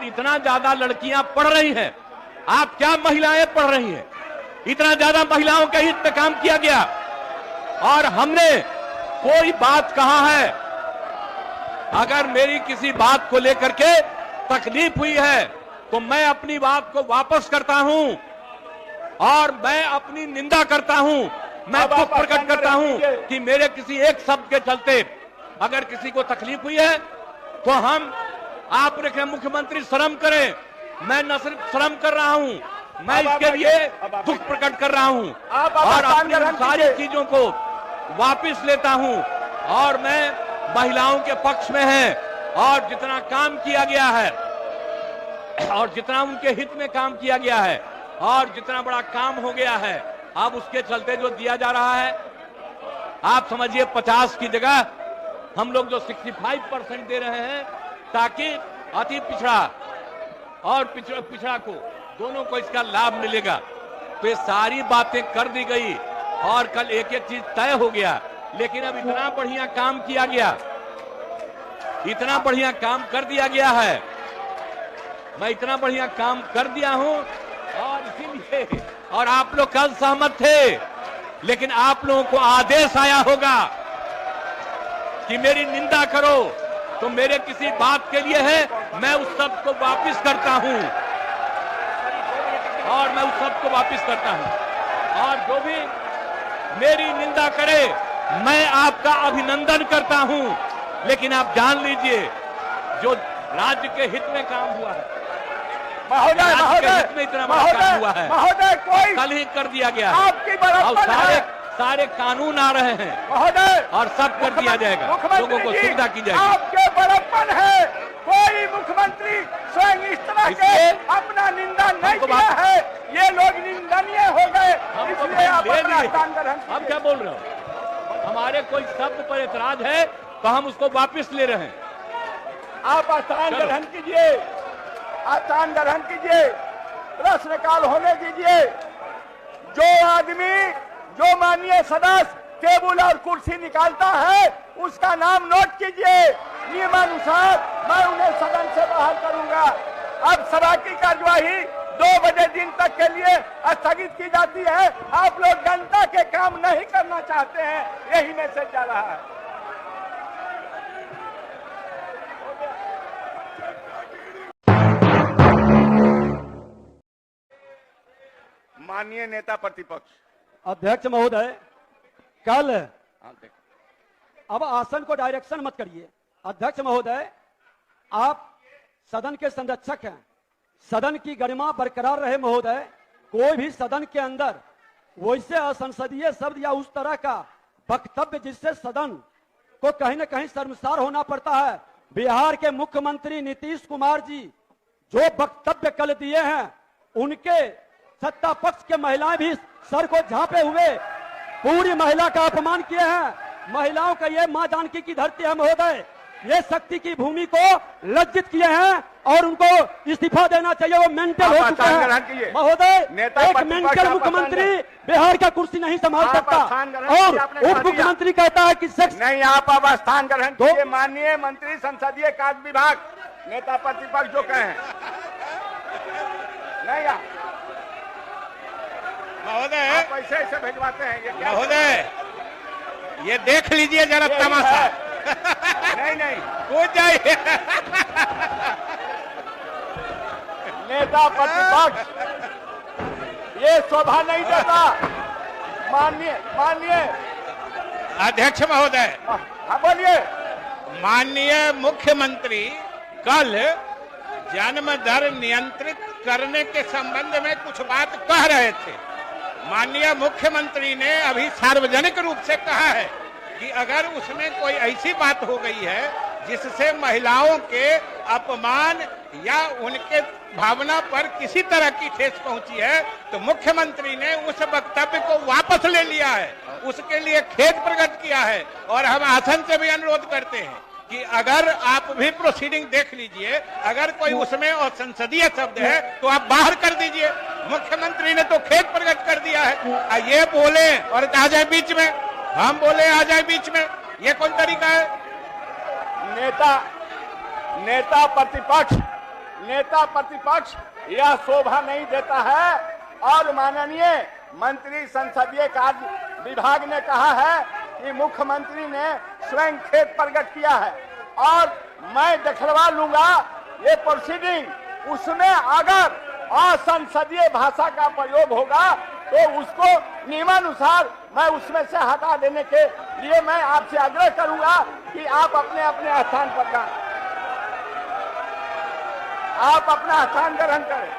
और इतना ज्यादा लड़कियां पढ़ रही हैं। आप क्या महिलाएं पढ़ रही हैं? इतना ज्यादा महिलाओं के हित में काम किया गया और हमने कोई बात कहा है? अगर मेरी किसी बात को लेकर के तकलीफ हुई है तो मैं अपनी बात को वापस करता हूं और मैं अपनी निंदा करता हूं। मैं दुख प्रकट करता हूं कि मेरे किसी एक शब्द के चलते अगर किसी को तकलीफ हुई है तो आप रखें मुख्यमंत्री शर्म करें। मैं न सिर्फ शर्म कर रहा हूं, मैं इसके लिए दुख प्रकट कर रहा हूं और अपनी सारी चीजों को वापस लेता हूं और मैं महिलाओं के पक्ष में है और जितना काम किया गया है और जितना उनके हित में काम किया गया है और जितना बड़ा काम हो गया है, अब उसके चलते जो दिया जा रहा है, आप समझिए 50 की जगह हम लोग जो 65% दे रहे हैं ताकि अति पिछड़ा और पिछड़ा को दोनों को इसका लाभ मिलेगा। तो ये सारी बातें कर दी गई और कल एक एक चीज तय हो गया। लेकिन अब इतना बढ़िया काम किया गया, इतना बढ़िया काम कर दिया गया है, मैं इतना बढ़िया काम कर दिया हूं और इसीलिए और आप लोग कल सहमत थे, लेकिन आप लोगों को आदेश आया होगा कि मेरी निंदा करो तो मेरे किसी बात के लिए है, मैं उस शब्द को वापस करता हूं और मैं उस शब्द को वापस करता हूं और जो भी मेरी निंदा करे मैं आपका अभिनंदन करता हूं। लेकिन आप जान लीजिए जो राज्य के हित में काम हुआ है, महोदय में इतना बड़ा काम हुआ है, महोदय कोई कल ही कर दिया गया आपकी और सारे कानून आ रहे हैं महोदय और सब कर दिया जाएगा, लोगों को सुविधा की जाएगी। आपके बड़प्पन है, कोई मुख्यमंत्री स्वयं इस तरह के अपना निंदा नहीं किया है, ये लोग निंदनीय हो गए, इसलिए आप अपना स्थान ग्रहण कीजिए। हम क्या बोल रहे हो? हमारे कोई शब्द पर एतराज है तो हम उसको वापस ले रहे हैं। आप स्थान ग्रहण कीजिए, स्थान ग्रहण कीजिए, प्रश्नकाल होने दीजिए। जो आदमी, जो माननीय सदस्य टेबल और कुर्सी निकालता है उसका नाम नोट कीजिए। नियमानुसार मैं उन्हें सदन से बाहर करूंगा। अब सभा की कार्यवाही 2 बजे दिन तक के लिए स्थगित की जाती है। आप लोग जनता के काम नहीं करना चाहते हैं, यही मैसेज जा रहा है। माननीय नेता प्रतिपक्ष अध्यक्ष महोदय, कल अब आसन को डायरेक्शन मत करिए। अध्यक्ष महोदय, आप सदन के संरक्षक हैं, सदन की गरिमा बरकरार रहे महोदय। कोई भी सदन के अंदर वैसे असंसदीय शब्द या उस तरह का वक्तव्य जिससे सदन को कहीं न कहीं शर्मसार होना पड़ता है। बिहार के मुख्यमंत्री नीतीश कुमार जी जो वक्तव्य कल दिए हैं, उनके सत्ता पक्ष के महिलाएं भी सर को झांपे हुए पूरी महिला का अपमान किए हैं। महिलाओं का ये मां जानकी की धरती है महोदय, ये शक्ति की भूमि को लज्जित किए हैं और उनको इस्तीफा देना चाहिए। वो मेंटल हो चुके हैं महोदय। एक मेंटल मुख्यमंत्री बिहार का कुर्सी नहीं संभाल सकता और उप मुख्यमंत्री कहता है कि सेक्स नहीं। आप अब स्थान ग्रहण कीजिए। माननीय मंत्री संसदीय कार्य विभाग, नेता प्रतिपक्ष जो कहे नहीं महोदय, पैसे ऐसे भिजवाते हैं ये क्या? महोदय ये देख लीजिए जरा तमाशा। नहीं कूद जाइए। नेता प्रतिपक्ष ये शोभा नहीं देता। माननीय अध्यक्ष महोदय, हाँ बोलिए। माननीय मुख्यमंत्री कल जन्म दर नियंत्रित करने के संबंध में कुछ बात कह रहे थे। माननीय मुख्यमंत्री ने अभी सार्वजनिक रूप से कहा है कि अगर उसमें कोई ऐसी बात हो गई है जिससे महिलाओं के अपमान या उनके भावना पर किसी तरह की ठेस पहुंची है तो मुख्यमंत्री ने उस वक्तव्य को वापस ले लिया है, उसके लिए खेद प्रकट किया है। और हम आसन से भी अनुरोध करते हैं कि अगर आप भी प्रोसीडिंग देख लीजिए, अगर कोई उसमें असंसदीय शब्द है तो आप बाहर कर दीजिए। मुख्यमंत्री ने तो खेद प्रकट कर दिया है, ये बोले और आ जाए बीच में, हम बोले आ जाए बीच में, ये कौन तरीका है? नेता प्रतिपक्ष नेता प्रतिपक्ष यह शोभा नहीं देता है। और माननीय मंत्री संसदीय कार्य विभाग ने कहा है कि मुख्यमंत्री ने स्वयं खेद प्रकट किया है और मैं दिखलवा लूंगा ये प्रोसीडिंग। उसमें अगर असंसदीय भाषा का प्रयोग होगा तो उसको नियमानुसार मैं उसमें से हटा देने के लिए मैं आपसे आग्रह करूंगा कि आप अपने अपने स्थान पर जाएं, आप अपना स्थान ग्रहण करें,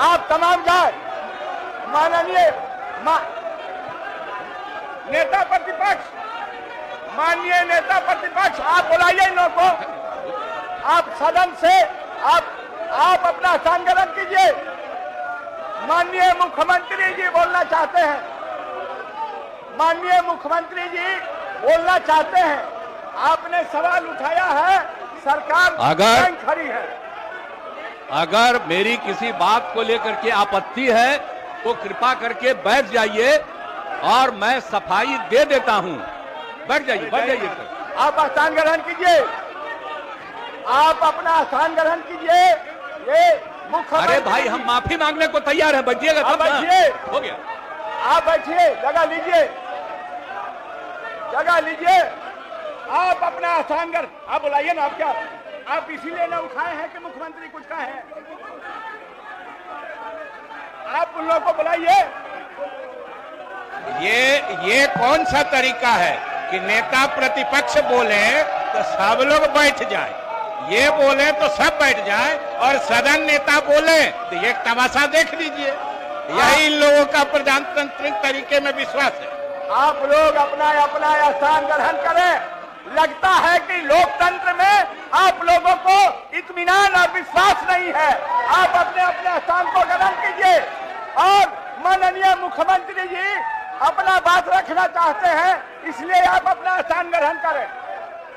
आप तमाम जाए। माननीय नेता प्रतिपक्ष, माननीय नेता प्रतिपक्ष, आप बुलाइए इन लोगों को, आप सदन से आप अपना स्थान ग्रहण कीजिए। माननीय मुख्यमंत्री जी बोलना चाहते हैं, माननीय मुख्यमंत्री जी बोलना चाहते हैं। आपने सवाल उठाया है, सरकार अगर खड़ी है। अगर मेरी किसी बात को लेकर के आपत्ति है तो कृपा करके बैठ जाइए और मैं सफाई दे देता हूं। बैठ जाइए, बैठ जाइए सर। आप स्थान ग्रहण कीजिए, आप अपना स्थान ग्रहण कीजिए। ये मुख्य अरे भाई, हम माफी मांगने को तैयार हैं, बैठिएगा तब ना। बैठिए, हो गया। आप बैठिए, जगह लीजिए, जगह लीजिए। आप अपना स्थान ग्रहण, आप बुलाइए ना। आप क्या, आप इसीलिए ना उठाए हैं कि मुख्यमंत्री कुछ कहे हैं? आप उन लोगों को बुलाइए। ये कौन सा तरीका है कि नेता प्रतिपक्ष बोले तो सब लोग बैठ जाए, ये बोले तो सब बैठ जाए, और सदन नेता बोले तो ये तमाशा देख लीजिए। यही इन लोगों का प्रजातांत्रिक तरीके में विश्वास है। आप लोग अपना अपना स्थान ग्रहण करें। लगता है कि लोकतंत्र में आप लोगों को इत्मीनान और विश्वास नहीं है। आप अपने अपने स्थान को ग्रहण कीजिए। और माननीय मुख्यमंत्री जी अपना बात रखना चाहते हैं, इसलिए आप अपना स्थान ग्रहण करें।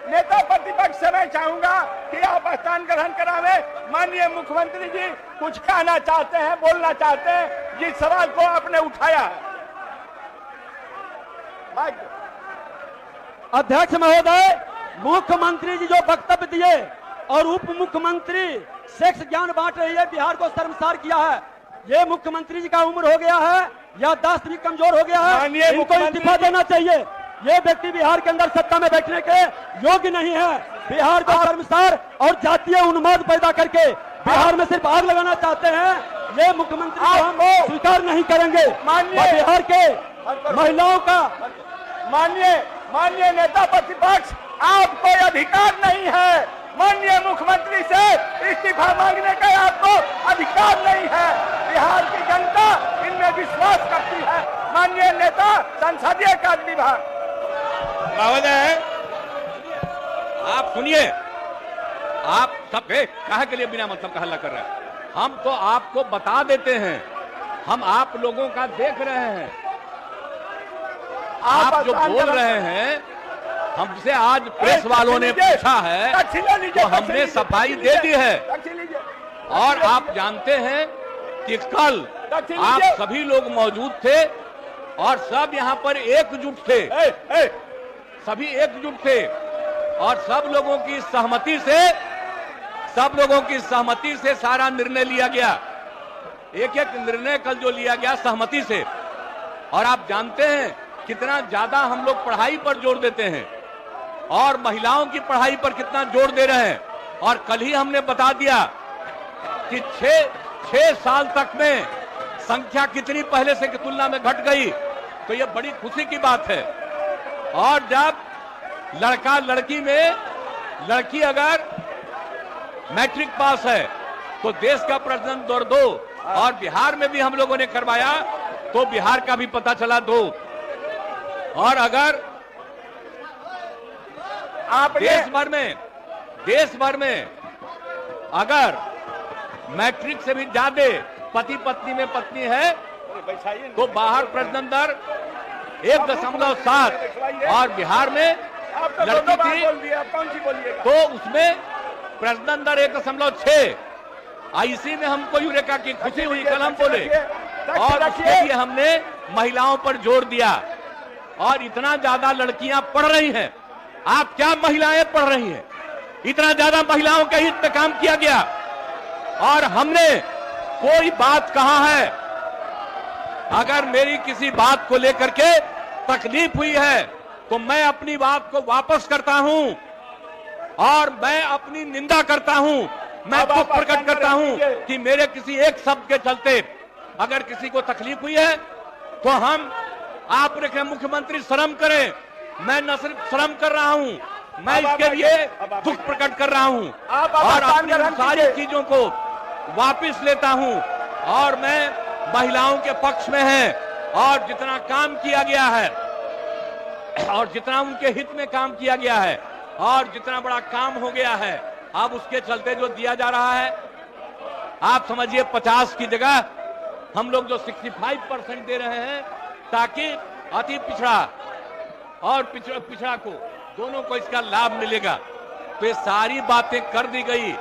नेता प्रतिपक्ष से मैं चाहूंगा कि आप स्थान ग्रहण करावे। माननीय मुख्यमंत्री जी कुछ कहना चाहते हैं, बोलना चाहते हैं जिस सवाल को आपने उठाया है। अध्यक्ष महोदय, मुख्यमंत्री जी जो वक्तव्य दिए और उप मुख्यमंत्री सेक्स ज्ञान बांट रही है, बिहार को शर्मसार किया है। ये मुख्यमंत्री जी का उम्र हो गया है, याददाश्त भी कमजोर हो गया है, इनको इस्तीफा देना चाहिए। ये व्यक्ति बिहार के अंदर सत्ता में बैठने के योग्य नहीं है। बिहार को शर्मसार और जातीय उन्माद पैदा करके बिहार में सिर्फ आग लगाना चाहते हैं। ये मुख्यमंत्री को हम स्वीकार नहीं करेंगे। बिहार के महिलाओं का माननीय नेता प्रतिपक्ष, आपको अधिकार नहीं है माननीय मुख्यमंत्री से इस्तीफा मांगने का। आपको अधिकार नहीं है। बिहार की जनता इनमें विश्वास करती है। माननीय नेता संसदीय कार्य विभाग महोदय, आप सुनिए, आप सब कहा के लिए बिना मतलब का हल्ला कर रहे हैं? हम तो आपको बता देते हैं, हम आप लोगों का देख रहे हैं। आप जो बोल रहे हैं, हमसे आज प्रेस वालों ने पूछा है तो हमने सफाई दे दी है। और आप जानते हैं कि कल आप सभी लोग मौजूद थे और सब यहाँ पर एकजुट थे, सभी एकजुट थे और सब लोगों की सहमति से सारा निर्णय लिया गया। एक एक निर्णय कल जो लिया गया सहमति से। और आप जानते हैं कितना ज्यादा हम लोग पढ़ाई पर जोर देते हैं और महिलाओं की पढ़ाई पर कितना जोर दे रहे हैं। और कल ही हमने बता दिया कि 6 साल तक में संख्या कितनी पहले से की तुलना में घट गई, तो यह बड़ी खुशी की बात है। और जब लड़का लड़की में लड़की अगर मैट्रिक पास है तो देश का प्रजनन दर 2, और बिहार में भी हम लोगों ने करवाया तो बिहार का भी पता चला 2। और अगर आप देश भर में अगर मैट्रिक से भी ज्यादा पति पत्नी में पत्नी है तो बाहर प्रजनन दर 1.7 और बिहार में लड़की थी तो उसमें प्रजनन दर 1.6। इसी में हमको यूरेका की खुशी हुई, कल हम बोले, और उसके लिए हमने महिलाओं पर जोर दिया। और इतना ज्यादा लड़कियां पढ़ रही हैं। आप क्या महिलाएं पढ़ रही हैं? इतना ज्यादा महिलाओं के हित में काम किया गया और हमने कोई बात कहा है, अगर मेरी किसी बात को लेकर के तकलीफ हुई है तो मैं अपनी बात को वापस करता हूं और मैं अपनी निंदा करता हूं। मैं दुख प्रकट करता हूं कि मेरे किसी एक शब्द के चलते अगर किसी को तकलीफ हुई है तो हम आपने मुख्यमंत्री शर्म करें। मैं न सिर्फ शर्म कर रहा हूं, मैं इसके लिए दुख प्रकट कर रहा हूं और अपनी सारी चीजों को वापिस लेता हूं और मैं महिलाओं के पक्ष में है और जितना काम किया गया है और जितना उनके हित में काम किया गया है और जितना बड़ा काम हो गया है, अब उसके चलते जो दिया जा रहा है, आप समझिए 50 की जगह हम लोग जो 65% दे रहे हैं ताकि अति पिछड़ा और पिछड़ा को दोनों को इसका लाभ मिलेगा। तो ये सारी बातें कर दी गई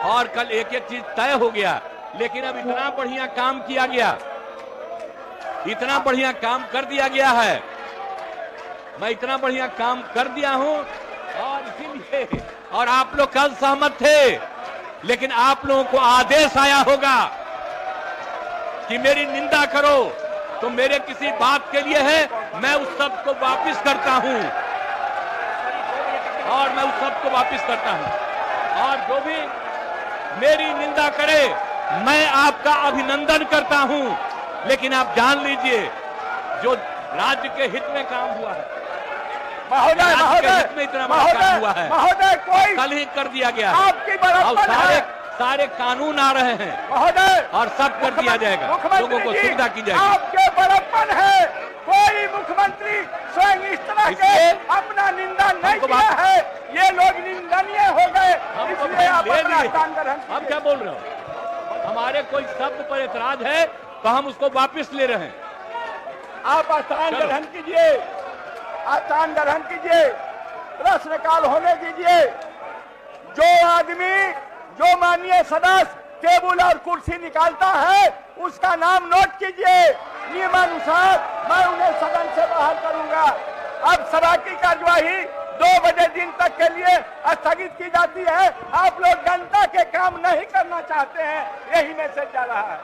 और कल एक एक चीज तय हो गया, लेकिन अब इतना बढ़िया काम किया गया, इतना बढ़िया काम कर दिया गया है, मैं इतना बढ़िया काम कर दिया हूं और इसीलिए और आप लोग कल सहमत थे, लेकिन आप लोगों को आदेश आया होगा कि मेरी निंदा करो तो मेरे किसी बात के लिए है, मैं उस सब को वापिस करता हूं और मैं उस सब को वापिस करता हूं और जो भी मेरी निंदा करे मैं आपका अभिनंदन करता हूं। लेकिन आप जान लीजिए जो राज्य के हित में काम हुआ है, महोदय हित में इतना बड़ा काम हुआ है, महोदय कोई कल ही कर दिया गया आपकी बड़प्पन है। सारे कानून आ रहे हैं महोदय और सब कर दिया जाएगा, लोगों को सुविधा की जाएगी। आपके बड़प्पन है, कोई मुख्यमंत्री स्वयं इस तरह के अपना निंदा नहीं किया है, ये लोग निंदनीय हो गए, इसलिए आप अपना स्थान ग्रहण कीजिए। हम क्या बोल रहे हो, हमारे कोई शब्द पर एतराज है तो हम उसको वापिस ले रहे हैं। आप स्थान ग्रहण कीजिए, स्थान ग्रहण कीजिए, प्रश्नकाल होने दीजिए। जो आदमी जो माननीय सदस्य टेबल और कुर्सी निकालता है उसका नाम नोट कीजिए, नियमानुसार मैं उन्हें सदन से बाहर करूंगा। अब सभा की कार्यवाही 2 बजे दिन तक के लिए स्थगित की जाती है। आप लोग जनता के काम नहीं करना चाहते हैं, यही मैसेज जा रहा है।